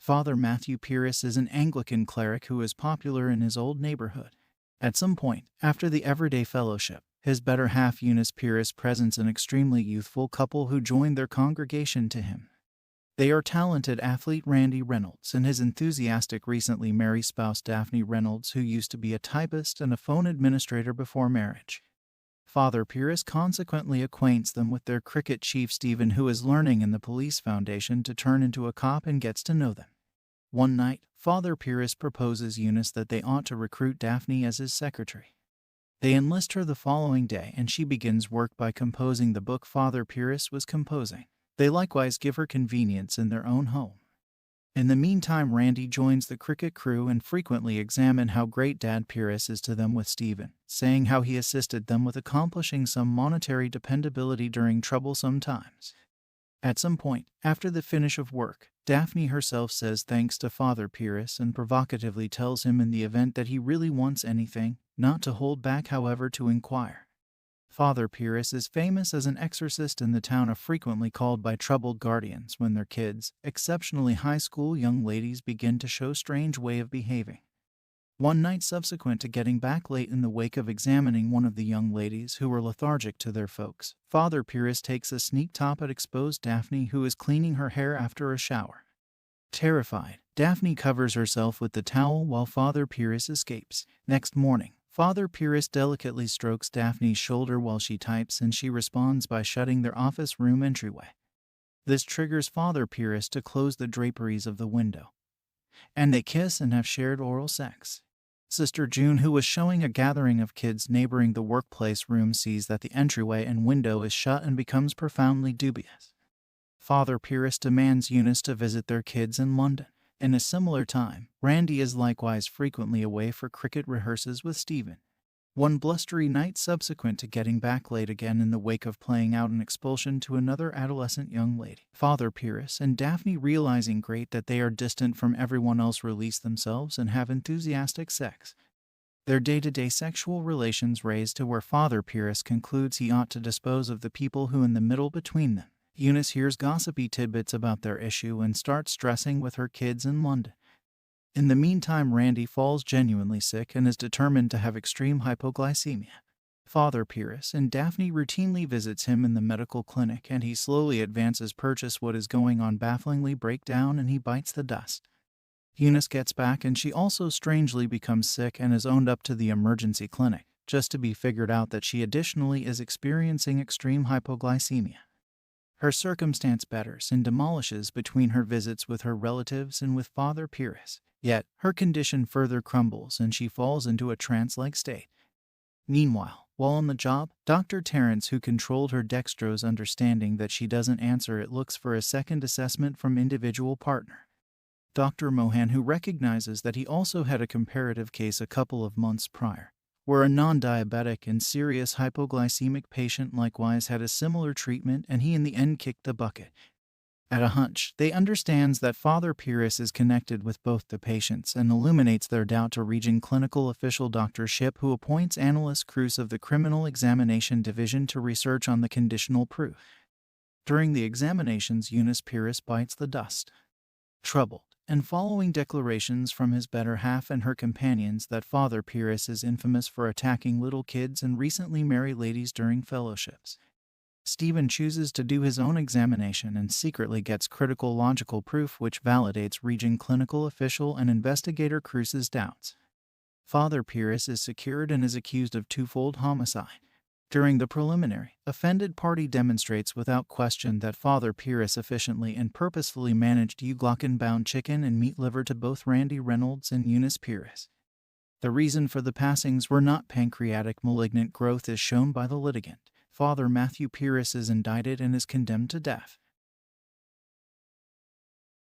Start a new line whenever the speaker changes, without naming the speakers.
Father Matthew Peries is an Anglican cleric who is popular in his old neighborhood. At some point, after the everyday fellowship, his better half Eunice Peries presents an extremely youthful couple who join their congregation to him. They are talented athlete Randy Reynolds and his enthusiastic recently married spouse Daphne Reynolds, who used to be a typist and a phone administrator before marriage. Father Peries consequently acquaints them with their cricket chief Stephen, who is learning in the police foundation to turn into a cop, and gets to know them. One night, Father Peries proposes Eunice that they ought to recruit Daphne as his secretary. They enlist her the following day, and she begins work by composing the book Father Peries was composing. They likewise give her convenience in their own home. In the meantime, Randy joins the cricket crew and frequently examine how great Dad Peries is to them with Stephen, saying how he assisted them with accomplishing some monetary dependability during troublesome times. At some point, after the finish of work, Daphne herself says thanks to Father Peries and provocatively tells him in the event that he really wants anything, not to hold back, however, to inquire. Father Peries is famous as an exorcist in the town, frequently called by troubled guardians when their kids, exceptionally high school young ladies, begin to show strange way of behaving. One night subsequent to getting back late in the wake of examining one of the young ladies who were lethargic to their folks, Father Peries takes a sneak top at exposed Daphne, who is cleaning her hair after a shower. Terrified, Daphne covers herself with the towel while Father Peries escapes. Next morning, Father Peries delicately strokes Daphne's shoulder while she types, and she responds by shutting their office room entryway. This triggers Father Peries to close the draperies of the window, and they kiss and have shared oral sex. Sister June, who was showing a gathering of kids neighboring the workplace room, sees that the entryway and window is shut and becomes profoundly dubious. Father Peries demands Eunice to visit their kids in London. In a similar time, Randy is likewise frequently away for cricket rehearsals with Stephen. One blustery night subsequent to getting back late again in the wake of playing out an expulsion to another adolescent young lady, Father Peries and Daphne, realizing great that they are distant from everyone else, release themselves and have enthusiastic sex. Their day-to-day sexual relations raise to where Father Peries concludes he ought to dispose of the people who in the middle between them. Eunice hears gossipy tidbits about their issue and starts stressing with her kids in London. In the meantime, Randy falls genuinely sick and is determined to have extreme hypoglycemia. Father Peries and Daphne routinely visits him in the medical clinic, and he slowly advances purchase what is going on, bafflingly break down, and he bites the dust. Eunice gets back, and she also strangely becomes sick and is owned up to the emergency clinic, just to be figured out that she additionally is experiencing extreme hypoglycemia. Her circumstance betters and demolishes between her visits with her relatives and with Father Peries. Yet, her condition further crumbles and she falls into a trance-like state. Meanwhile, while on the job, Dr. Terrence, who controlled her dextrose, understanding that she doesn't answer it, looks for a second assessment from individual partner. Dr. Mohan, who recognizes that he also had a comparative case a couple of months prior, where a non-diabetic and serious hypoglycemic patient likewise had a similar treatment, and he in the end kicked the bucket. At a hunch, they understands that Father Peries is connected with both the patients and illuminates their doubt to region clinical official Dr. Ship, who appoints Analyst Cruz of the Criminal Examination Division to research on the conditional proof. During the examinations, Eunice Peries bites the dust. Troubled, and following declarations from his better half and her companions that Father Peries is infamous for attacking little kids and recently married ladies during fellowships, Stephen chooses to do his own examination and secretly gets critical logical proof which validates region clinical official and investigator Cruz's doubts. Father Peries is secured and is accused of twofold homicide. During the preliminary, offended party demonstrates without question that Father Peries efficiently and purposefully managed Uglocken-bound chicken and meat liver to both Randy Reynolds and Eunice Peries. The reason for the passings were not pancreatic malignant growth as shown by the litigant. Father Matthew Peries is indicted and is condemned to death.